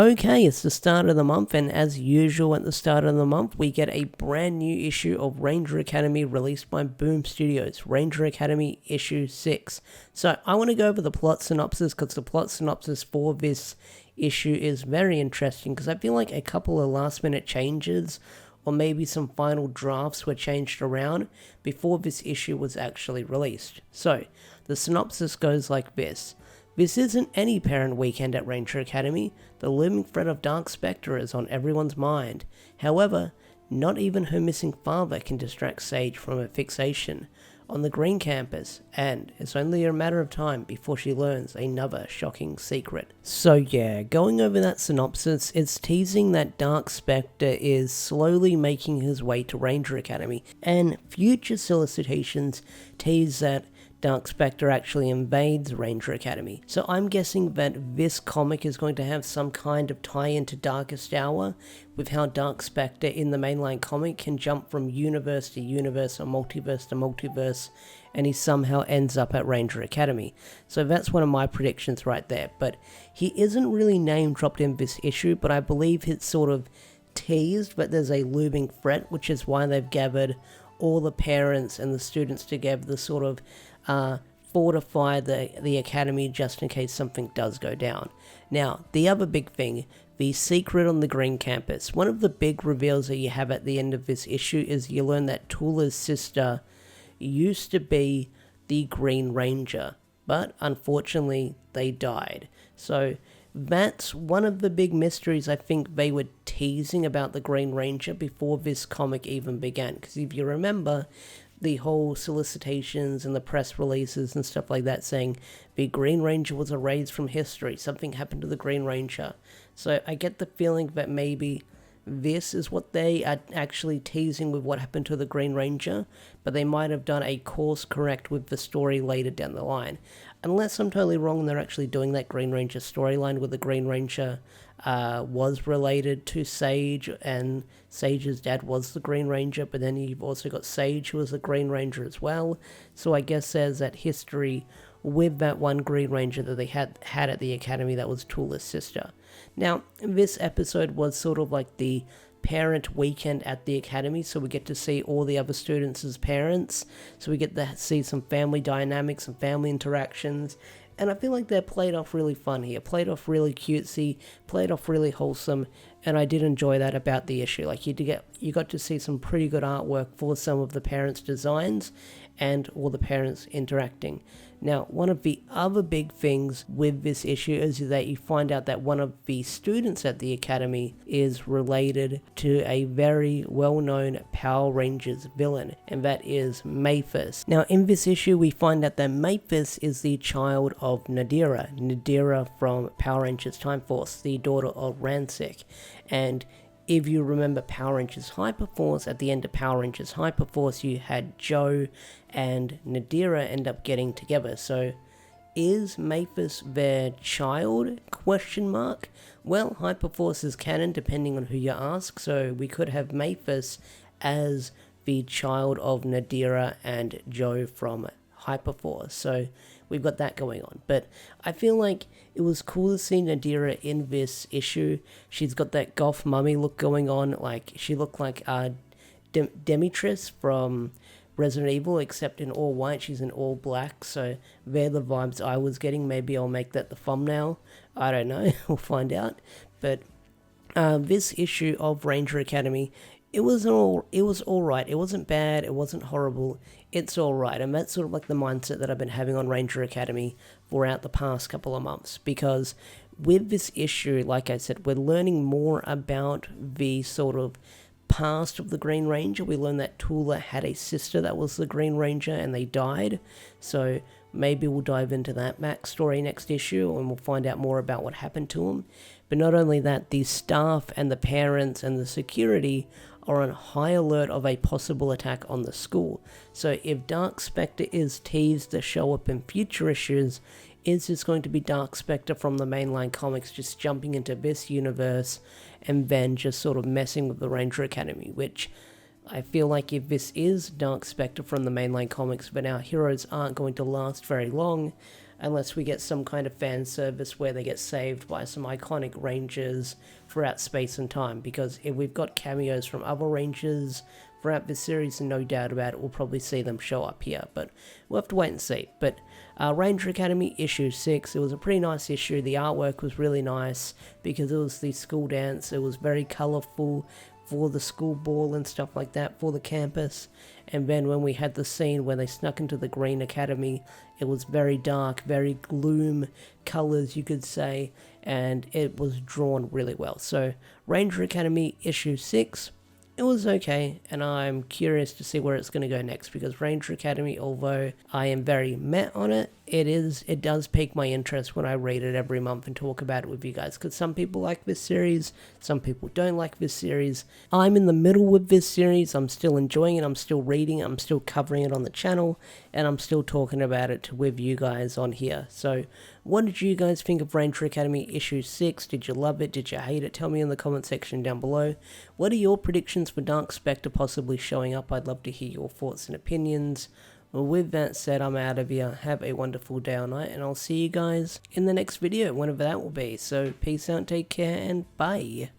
Okay, it's the start of the month, and as usual at the start of the month, we get a brand new issue of Ranger Academy released by Boom Studios, Ranger Academy issue 6. So I want to go over the plot synopsis because the plot synopsis for this issue is very interesting because I feel like a couple of last minute changes or maybe some final drafts were changed around before this issue was actually released. So the synopsis goes like this. This isn't any parent weekend at Ranger Academy. The looming threat of Dark Spectre is on everyone's mind. However, not even her missing father can distract Sage from her fixation on the Green Campus, and it's only a matter of time before she learns another shocking secret. So yeah, going over that synopsis, it's teasing that Dark Spectre is slowly making his way to Ranger Academy, and future solicitations tease that Dark Spectre actually invades Ranger Academy. So I'm guessing that this comic is going to have some kind of tie into Darkest Hour, with how Dark Spectre in the mainline comic can jump from universe to universe or multiverse to multiverse, and he somehow ends up at Ranger Academy. So that's one of my predictions right there. But he isn't really name dropped in this issue, but I believe it's sort of teased that there's a looming threat, which is why they've gathered all the parents and the students together to sort of fortify the academy just in case something does go down. Now, the other big thing, the secret on the Green Campus. One of the big reveals that you have at the end of this issue is you learn that Tula's sister used to be the Green Ranger, but unfortunately they died. So that's one of the big mysteries I think they were teasing about the Green Ranger before this comic even began. Because if you remember, the whole solicitations and the press releases and stuff like that saying the Green Ranger was erased from history, something happened to the Green Ranger. So I get the feeling that maybe this is what they are actually teasing with what happened to the Green Ranger, but they might have done a course correct with the story later down the line. Unless I'm totally wrong and they're actually doing that Green Ranger storyline where the Green Ranger was related to Sage, and Sage's dad was the Green Ranger, but then you've also got Sage who was the Green Ranger as well. So I guess there's that history with that one Green Ranger that they had at the academy that was Tula's sister. Now, this episode was sort of like the parent weekend at the academy, so we get to see all the other students as parents, so we get to see some family dynamics and family interactions, and I feel like they're played off really fun here, played off really cutesy, played off really wholesome, and I did enjoy that about the issue. Like you got to see some pretty good artwork for some of the parents' designs and all the parents interacting. Now, one of the other big things with this issue is that you find out that one of the students at the academy is related to a very well-known Power Rangers villain, and that is Mathis. Now, in this issue, we find out that Mathis is the child of Nadira from Power Rangers Time Force, the daughter of Ransik. And if you remember Power Rangers Hyperforce, at the end of Power Rangers Hyperforce, you had Joe and Nadira end up getting together. So, is Mathis their child? Question mark. Well, Hyperforce is canon depending on who you ask, so we could have Mathis as the child of Nadira and Joe from Hyperforce. So we've got that going on. But I feel like it was cool to see Nadira in this issue. She's got that goth mummy look going on. Like, she looked like Demetrius from Resident Evil, except in all white. She's in all black. So they're the vibes I was getting. Maybe I'll make that the thumbnail. I don't know. We'll find out. But this issue of Ranger Academy, it was all right. It wasn't bad. It wasn't horrible. It's all right. And that's sort of like the mindset that I've been having on Ranger Academy throughout the past couple of months. Because with this issue, like I said, we're learning more about the sort of past of the Green Ranger. We learned that Tula had a sister that was the Green Ranger and they died. So maybe we'll dive into that backstory next issue and we'll find out more about what happened to him. But not only that, the staff and the parents and the security are on high alert of a possible attack on the school. So if Dark Spectre is teased to show up in future issues, is this going to be Dark Spectre from the mainline comics just jumping into this universe and then just sort of messing with the Ranger Academy? Which I feel like if this is Dark Spectre from the mainline comics, then our heroes aren't going to last very long. unless we get some kind of fan service where they get saved by some iconic Rangers throughout space and time, because if we've got cameos from other Rangers throughout this series, and no doubt about it, we'll probably see them show up here, but we'll have to wait and see. But Ranger Academy issue 6, it was a pretty nice issue. The artwork was really nice because it was the school dance. It was very colourful for the school ball and stuff like that, for the campus. And then when we had the scene where they snuck into the Green Academy, it was very dark, very gloom colours, you could say, and it was drawn really well. So Ranger Academy issue 6, it was okay, and I'm curious to see where it's going to go next, because Ranger Academy, although I am very meh on it, it does pique my interest when I read it every month and talk about it with you guys, because some people like this series, some people don't like this series. I'm in the middle with this series. I'm still enjoying it, I'm still reading it, I'm still covering it on the channel, and I'm still talking about it with you guys on here. So what did you guys think of Ranger Academy issue 6? Did you love it? Did you hate it? Tell me in the comment section down below. What are your predictions for Dark Spectre possibly showing up? I'd love to hear your thoughts and opinions. Well, with that said, I'm out of here. Have a wonderful day or night, and I'll see you guys in the next video, whenever that will be. So peace out, take care, and bye.